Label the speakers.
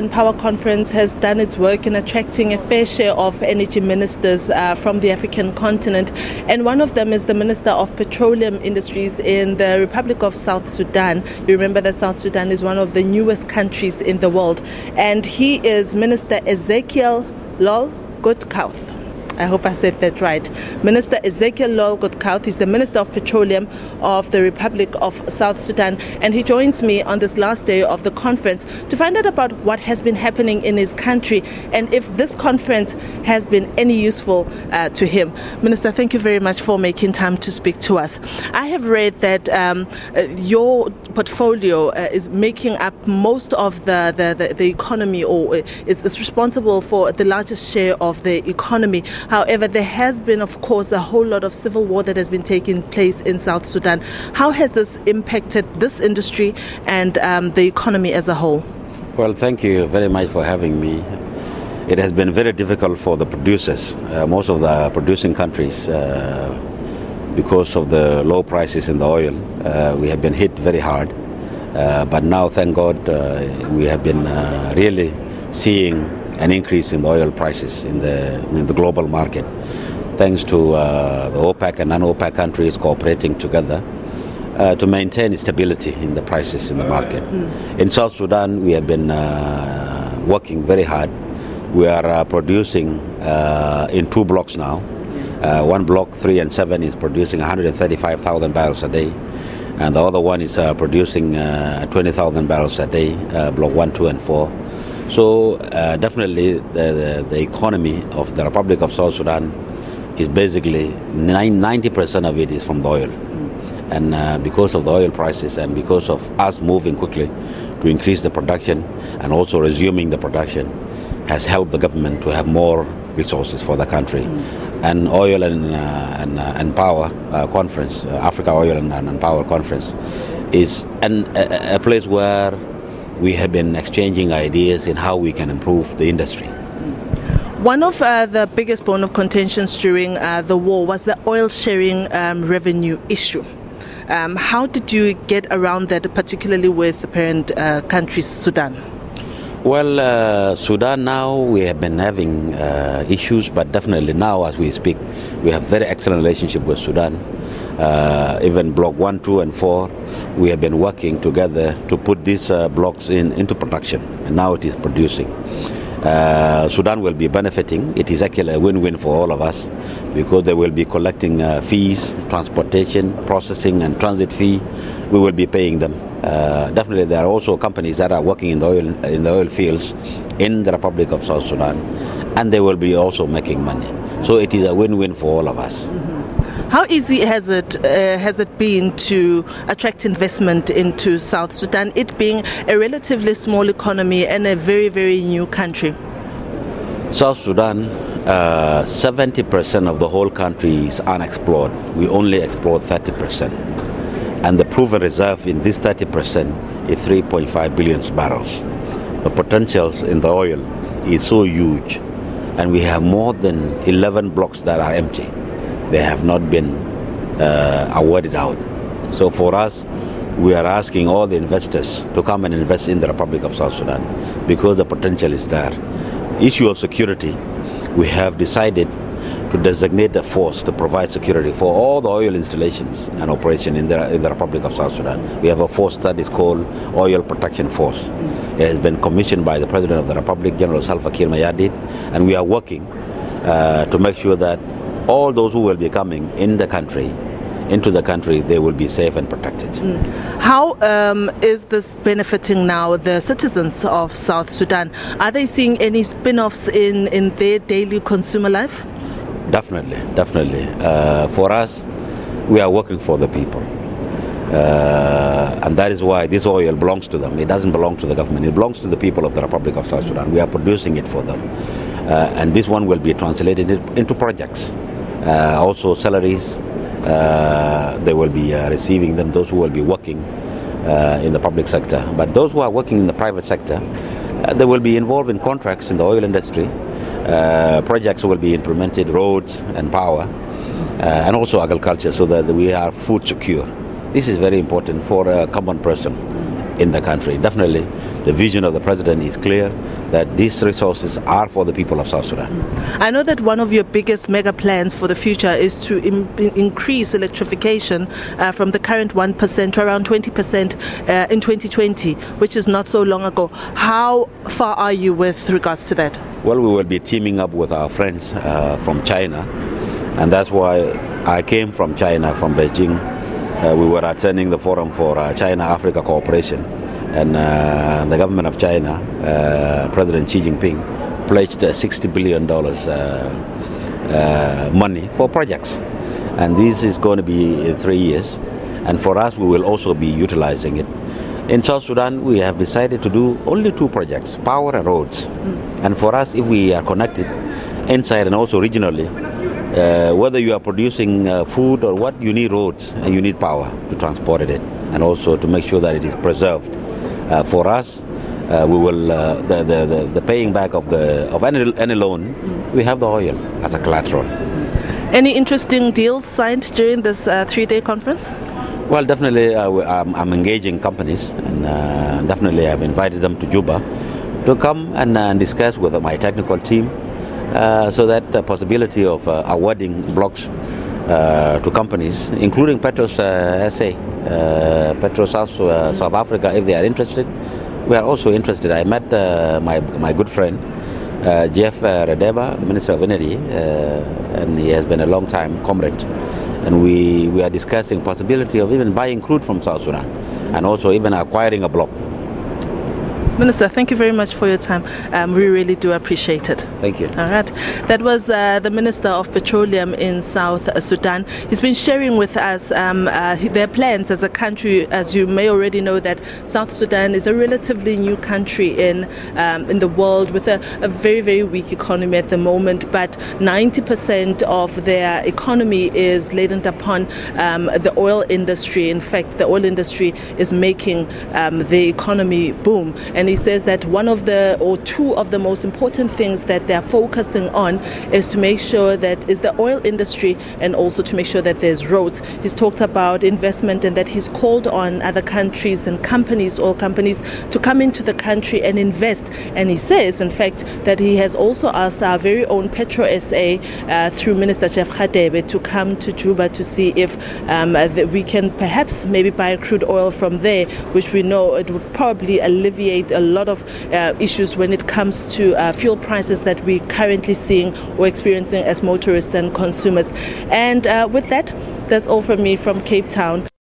Speaker 1: Power Conference has done its work in attracting a fair share of energy ministers from the African continent, and one of them is the Minister of Petroleum Industries in the Republic of South Sudan. You remember that South Sudan is one of the newest countries in the world, and he is Minister Ezekiel Lol Goodkouth. I hope I said that right. Minister Ezekiel Lol Goodkouth is the Minister of Petroleum of the Republic of South Sudan, and he joins me on this last day of the conference to find out about what has been happening in his country and if this conference has been any useful to him. Minister, thank you very much for making time to speak to us. I have read that your portfolio is making up most of the economy, or is responsible for the largest share of the economy. However, there has been, of course, a whole lot of civil war that has been taking place in South Sudan. How has this impacted this industry and the economy as a whole?
Speaker 2: Well, thank you very much for having me. It has been very difficult for the producers, most of the producing countries, because of the low prices in the oil. We have been hit very hard. But now, thank God, we have been really seeing an increase in the oil prices in the global market, thanks to the OPEC and non-OPEC countries cooperating together to maintain stability in the prices in the market. In South Sudan, we have been working very hard. We are producing in two blocks now. One block, 3 and 7, is producing 135,000 barrels a day, and the other one is producing 20,000 barrels a day, block 1, 2, and 4. So definitely the economy of the Republic of South Sudan is basically 90% of it is from the oil. And because of the oil prices and because of us moving quickly to increase the production and also resuming the production has helped the government to have more resources for the country. And Oil and Power Conference, Africa Oil and Power Conference, is a place where we have been exchanging ideas in how we can improve the industry.
Speaker 1: One of the biggest bone of contentions during the war was the oil sharing revenue issue. How did you get around that, particularly with the parent country, Sudan?
Speaker 2: Well, Sudan now, we have been having issues, but definitely now as we speak, we have very excellent relationship with Sudan. Even Block 1, 2, and 4, we have been working together to put these blocks into production, and now it is producing. Sudan will be benefiting. It is actually a win-win for all of us because they will be collecting fees, transportation, processing, and transit fee. We will be paying them. Definitely, there are also companies that are working in the oil fields in the Republic of South Sudan, and they will be also making money. So it is a win-win for all of us.
Speaker 1: How easy has it been to attract investment into South Sudan, it being a relatively small economy and a very, very new country?
Speaker 2: South Sudan, 70% of the whole country is unexplored. We only explore 30%. And the proven reserve in this 30% is 3.5 billion barrels. The potential in the oil is so huge. And we have more than 11 blocks that are empty. They have not been awarded out. So for us, we are asking all the investors to come and invest in the Republic of South Sudan because the potential is there. The issue of security, we have decided to designate a force to provide security for all the oil installations and operation in the Republic of South Sudan. We have a force that is called Oil Protection Force. It has been commissioned by the President of the Republic, General Salva Kiir Mayardit, and we are working to make sure that all those who will be coming into the country, they will be safe and protected.
Speaker 1: How is this benefiting now the citizens of South Sudan? Are they seeing any spin-offs in their daily consumer life?
Speaker 2: Definitely. For us, we are working for the people. And that is why this oil belongs to them. It doesn't belong to the government. It belongs to the people of the Republic of South Sudan. We are producing it for them. And this one will be translated into projects. Also salaries, they will be receiving them, those who will be working in the public sector. But those who are working in the private sector, they will be involved in contracts in the oil industry. Projects will be implemented, roads and power, and also agriculture, so that we are food secure. This is very important for a common person. in the country. Definitely, the vision of the president is clear that these resources are for the people of South Sudan.
Speaker 1: I know that one of your biggest mega plans for the future is to increase electrification from the current 1% to around 20% in 2020, which is not so long ago. How far are you with regards to that?
Speaker 2: Well, we will be teaming up with our friends from China, and that's why I came from China, from Beijing. We were attending the forum for China-Africa cooperation, and the government of China, President Xi Jinping, pledged $60 billion money for projects. And this is going to be in 3 years. And for us, we will also be utilizing it. In South Sudan, we have decided to do only 2 projects, power and roads. And for us, if we are connected inside and also regionally, whether you are producing food or what, you need roads and you need power to transport it and also to make sure that it is preserved. For us, we will the paying back of any loan. We have the oil as a collateral.
Speaker 1: Any interesting deals signed during this 3-day conference?
Speaker 2: Well, definitely I'm engaging companies, and definitely I've invited them to Juba to come and discuss with my technical team. So that the possibility of awarding blocks to companies, including Petros SA, Petros South Africa, if they are interested. We are also interested. I met my good friend, Jeff Radeba, the Minister of Energy, and he has been a long time comrade. And we are discussing possibility of even buying crude from South Sudan and also even acquiring a block.
Speaker 1: Minister, thank you very much for your time. We really do appreciate it.
Speaker 2: Thank you.
Speaker 1: All right. That was the Minister of Petroleum in South Sudan. He's been sharing with us their plans as a country. As you may already know, that South Sudan is a relatively new country in the world with a very, very weak economy at the moment. But 90% of their economy is laden upon the oil industry. In fact, the oil industry is making the economy boom. And he says that two of the most important things that they're focusing on is to make sure that is the oil industry and also to make sure that there's roads. He's talked about investment and that he's called on other countries and companies, oil companies, to come into the country and invest. And he says, in fact, that he has also asked our very own Petro SA through Minister Jeff Radebe to come to Juba to see if we can perhaps maybe buy crude oil from there, which we know it would probably alleviate a lot of issues when it comes to fuel prices that we're currently seeing or experiencing as motorists and consumers. And with that, that's all from me from Cape Town.